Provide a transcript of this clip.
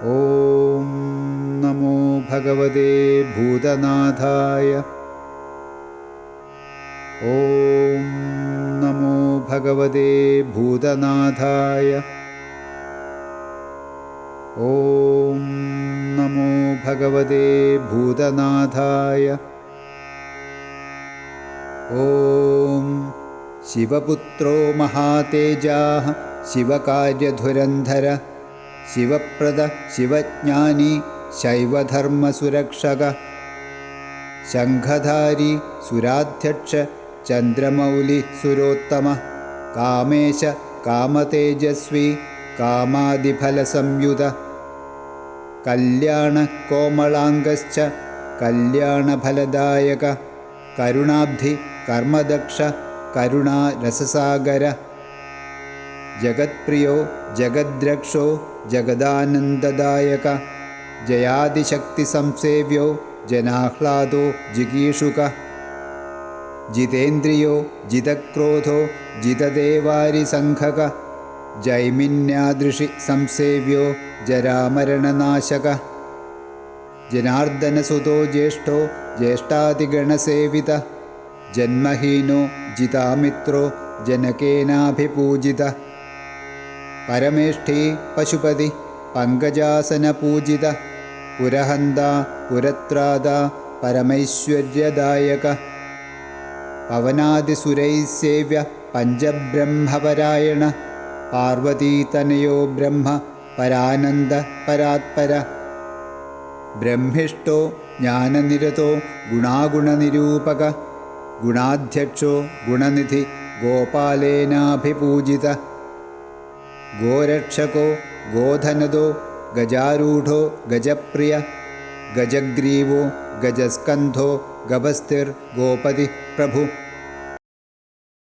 ഓം നമോ ഭഗവതേ ഭൂതനാഥായ. ഓം നമോ ഭഗവതേ ഭൂതനാഥായ. ഓം നമോ ഭഗവതേ ഭൂതനാഥായ. ഓം ശിവപുത്രോ മഹാതേജാഃ ശിവകാര്യധുരന്ധര ശിവപ്രദ ശിവജ്ഞാനി ശൈവധർമ്മസുരക്ഷക ശംഖധാരി സുരാധ്യക്ഷ ചന്ദ്രമൗലി സുരോത്തമ കാമേശ കാമതേജസ്വി കാമാദിഫലസംയുത കല്യാണ കോമളാംഗശ്ച കല്യാണഫലദായക കരുണാബ്ധി കർമ്മദക്ഷ കരുണാരസസാഗര ജഗത്പ്രിയോ ജഗദ്രക്ഷോ ജഗദാനന്ദദായക ജയാദിശക്തിസംസേവ്യോ ജനാഹ്ലാദോ ജിഗീഷുക ജിതേന്ദ്രിയോ ജിതക്രോധോ ജിതദേവാരിസംഘക ജൈമിന്യാദൃഷി സംസേവ്യോ ജരാമരണനാശക ജനാർദ്ദനസുതോ ജ്യേഷ്ഠോ ജ്യേഷ്ഠാദിഗണസേവിത ജന്മഹീനോ ജിതാമിത്രോ ജനകേനാഭിപൂജിത പരമേഷ്ഠീ പശുപതി പങ്കജാസനപൂജിത പുരഹന്ത പുരത്രാത പരമൈശ്വര്യദായക പവനാദിസുരൈസേവ്യ പഞ്ചബ്രഹ്മപരായണ പാർവതീതനയോ ബ്രഹ്മ പരാനന്ദ പരാത്പര ബ്രഹ്മിഷ്ഠോ ജ്ഞാനനിരതോ ഗുണാഗുണനിരൂപക ഗുണാധ്യക്ഷോ ഗുണനിധി ഗോപാലേനാഭിപൂജിത ഗോരക്ഷകോ ഗോധനദോ ഗജാരൂഢോ ഗജപ്രിയ ഗജഗ്രീവോ ഗജസ്കന്ധോ ഗഭസ്തിർ ഗോപതി പ്രഭു